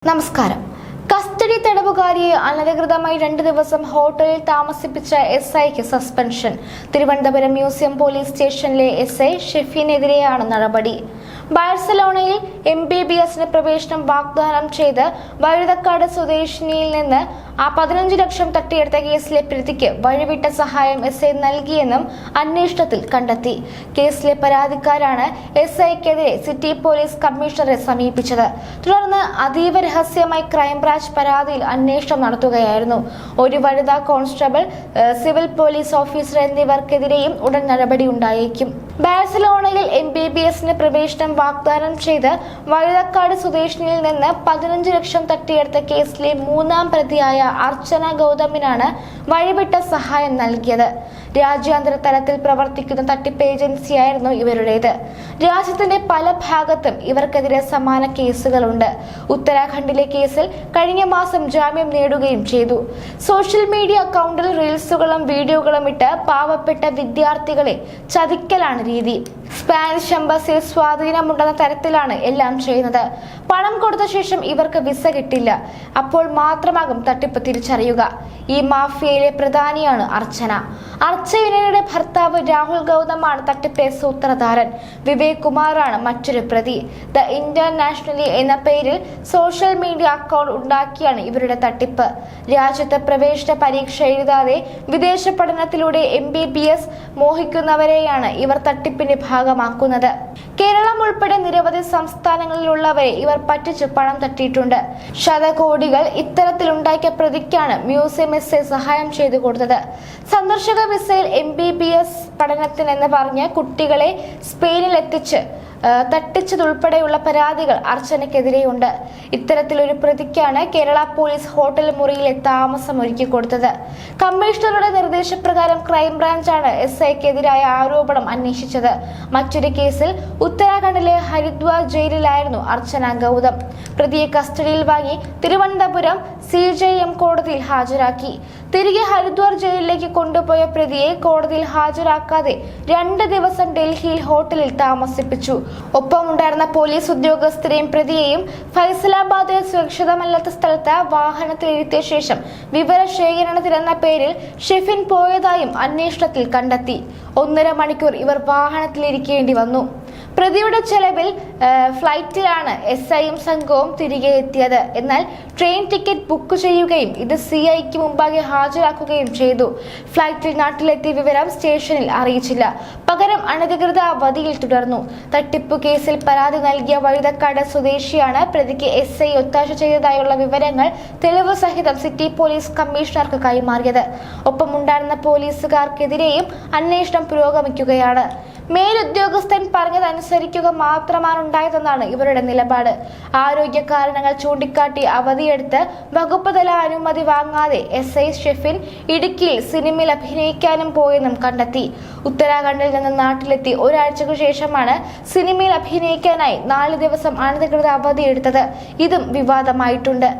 നമസ്കാരം. കസ്റ്റഡി തടവുകാരിയെ അനധികൃതമായി 2 ദിവസം ഹോട്ടലിൽ താമസിപ്പിച്ച SIക്ക് സസ്പെൻഷൻ. തിരുവനന്തപുരം മ്യൂസിയം പോലീസ് സ്റ്റേഷനിലെ SI ഷെഫിനെതിരെയാണ് നടപടി. ബാഴ്സലോണയിൽ MBBSന് പ്രവേശനം വാഗ്ദാനം ചെയ്ത് വഴുതക്കാട് സ്വദേശിനിയിൽ നിന്ന് 15 ലക്ഷം തട്ടിയെടുത്ത കേസിലെ പ്രതിക്ക് വഴിവിട്ട സഹായം SI നൽകിയെന്നും അന്വേഷണത്തിൽ കണ്ടെത്തി. കേസിലെ പരാതിക്കാരാണ് SIക്കെതിരെ സിറ്റി പോലീസ് കമ്മീഷണറെ സമീപിച്ചത്. തുടർന്ന് അതീവ രഹസ്യമായി ക്രൈംബ്രാഞ്ച് പരാതിയിൽ അന്വേഷണം നടത്തുകയായിരുന്നു. ഒരു വനിതാ കോൺസ്റ്റബിൾ, സിവിൽ പോലീസ് ഓഫീസർ എന്നിവർക്കെതിരെയും ഉടൻ നടപടി ഉണ്ടായേക്കും. ബാഴ്സലോണയിൽ MBBSന് പ്രവേശനം വാഗ്ദാനം ചെയ്ത് വഴുതക്കാട് സ്വദേശിനിയിൽ നിന്ന് 15 ലക്ഷം തട്ടിയെടുത്ത കേസിലെ 3ാം പ്രതിയായ അർച്ചന ഗൗതമിനാണ് വഴിവിട്ട സഹായം നൽകിയത്. രാജ്യാന്തര തലത്തിൽ പ്രവർത്തിക്കുന്ന തട്ടിപ്പ് ഏജൻസിയായിരുന്നു ഇവരുടേത്. രാജ്യത്തിന്റെ പല ഭാഗത്തും ഇവർക്കെതിരെ സമാന കേസുകളുണ്ട്. ഉത്തരാഖണ്ഡിലെ കേസിൽ കഴിഞ്ഞ മാസം ജാമ്യം നേടുകയും ചെയ്തു. സോഷ്യൽ മീഡിയ അക്കൗണ്ടിൽ റീൽസുകളും വീഡിയോകളും ഇട്ട് പാവപ്പെട്ട വിദ്യാർത്ഥികളെ ചതിക്കലാണ് രീതി. സ്പാനിഷ് എംബസിയിൽ സ്വാധീനമുണ്ടെന്ന തരത്തിലാണ് എല്ലാം ചെയ്യുന്നത്. പണം കൊടുത്ത ശേഷം ഇവർക്ക് വിസ കിട്ടില്ല. അപ്പോൾ മാത്രമാകും തട്ടിപ്പ് തിരിച്ചറിയുക. ഈ മാഫിയയിലെ പ്രധാനിയാണ് അർച്ചന. അർച്ചനയുടെ ഭർത്താവ് രാഹുൽ ഗൗതമാണ് തട്ടിപ്പിലെ സൂത്രധാരൻ. വിവേക് കുമാറാണ് മറ്റൊരു പ്രതി. ദ ഇന്റർനാഷണലി എന്ന പേരിൽ സോഷ്യൽ മീഡിയ അക്കൗണ്ട് ഉണ്ടാക്കിയാണ് ഇവരുടെ തട്ടിപ്പ്. രാജ്യത്ത് പ്രവേശന പരീക്ഷ എഴുതാതെ വിദേശ പഠനത്തിലൂടെ MBBS മോഹിക്കുന്നവരെയാണ് ഇവർ തട്ടിപ്പിന്റെ ഭാഗമാക്കുന്നത്. കേരളം ഉൾപ്പെടെ നിരവധി സംസ്ഥാനങ്ങളിലുള്ളവരെ ഇവർ പറ്റിച്ച് പണം തട്ടിയിട്ടുണ്ട്. ശതകോടികൾ ഇത്തരത്തിലുണ്ടാക്കിയ പ്രതിക്കാണ് മ്യൂസിയം SI സഹായം ചെയ്തു കൊടുത്തത്. സന്ദർശക വിസയിൽ MBBS പഠനത്തിനെന്ന് പറഞ്ഞ് കുട്ടികളെ സ്പെയിനിൽ എത്തിച്ച് തട്ടിച്ചതുൾപ്പെടെയുള്ള പരാതികൾ അർച്ചനയ്ക്കെതിരെയുണ്ട്. ഇത്തരത്തിലൊരു പ്രതിക്കാണ് കേരള പോലീസ് ഹോട്ടൽ മുറിയിലെ താമസം ഒരുക്കി കൊടുത്തത്. കമ്മീഷണറുടെ നിർദ്ദേശപ്രകാരം ക്രൈംബ്രാഞ്ചാണ് SIക്കെതിരായ ആരോപണം അന്വേഷിച്ചത്. മറ്റൊരു കേസിൽ ഉത്തരാഖണ്ഡിലെ ഹരിദ്വാർ ജയിലിലായിരുന്നു അർച്ചന ഗൗതം. പ്രതിയെ കസ്റ്റഡിയിൽ വാങ്ങി തിരുവനന്തപുരം CJM കോടതിയിൽ ഹാജരാക്കി. തിരികെ ഹരിദ്വാർ ജയിലിലേക്ക് കൊണ്ടുപോയ പ്രതിയെ കോടതിയിൽ ഹാജരാക്കാതെ 2 ദിവസം ഡൽഹിയിൽ ഹോട്ടലിൽ താമസിപ്പിച്ചു. ഒപ്പമുണ്ടായിരുന്ന പോലീസ് ഉദ്യോഗസ്ഥരെയും പ്രതിയെയും ഫൈസലാബാദിൽ സുരക്ഷിതമല്ലാത്ത സ്ഥലത്ത് വാഹനത്തിലിരുത്തിയ ശേഷം വിവരശേഖരണത്തിനെന്ന പേരിൽ ഷെഫിൻ പോയതായും അന്വേഷണത്തിൽ കണ്ടെത്തി. 1.5 മണിക്കൂർ ഇവർ വാഹനത്തിലിരിക്കേണ്ടി വന്നു. പ്രതിയുടെ ചെലവിൽ ഫ്ലൈറ്റിലാണ് SIയും സംഘവും തിരികെ എത്തിയത്. എന്നാൽ ട്രെയിൻ ടിക്കറ്റ് ബുക്ക് ചെയ്യുകയും ഇത് CIക്ക് മുമ്പാകെ ഹാജരാക്കുകയും ചെയ്തു. ഫ്ലൈറ്റിൽ നാട്ടിലെത്തിയ വിവരം സ്റ്റേഷനിൽ അറിയിച്ചില്ല. പകരം അനധികൃത അവധിയിൽ തുടർന്നു. തട്ടിപ്പു കേസിൽ പരാതി നൽകിയ വഴുതക്കാട് സ്വദേശിയാണ് പ്രതിക്ക് SI ഒത്താശ ചെയ്തതായുള്ള വിവരങ്ങൾ തെളിവ് സഹിതം സിറ്റി പോലീസ് കമ്മീഷണർക്ക് കൈമാറിയത്. ഒപ്പമുണ്ടായിരുന്ന പോലീസുകാർക്കെതിരെയും അന്വേഷണം പുരോഗമിക്കുകയാണ്. മേലുദ്യോഗസ്ഥൻ പറഞ്ഞതനുസരിക്കുക മാത്രമാണ് ഉണ്ടായതെന്നാണ് ഇവരുടെ നിലപാട്. ആരോഗ്യ കാരണങ്ങൾ ചൂണ്ടിക്കാട്ടി അവധിയെടുത്ത് വകുപ്പ് തല അനുമതി വാങ്ങാതെ SI ഷെഫിൻ ഇടുക്കിയിൽ സിനിമയിൽ അഭിനയിക്കാനും പോയെന്നും കണ്ടെത്തി. ഉത്തരാഖണ്ഡിൽ നിന്ന് നാട്ടിലെത്തി ഒരാഴ്ചക്കു ശേഷമാണ് സിനിമയിൽ അഭിനയിക്കാനായി 4 ദിവസം അനധികൃത അവധിയെടുത്തത്. ഇതും വിവാദമായിട്ടുണ്ട്.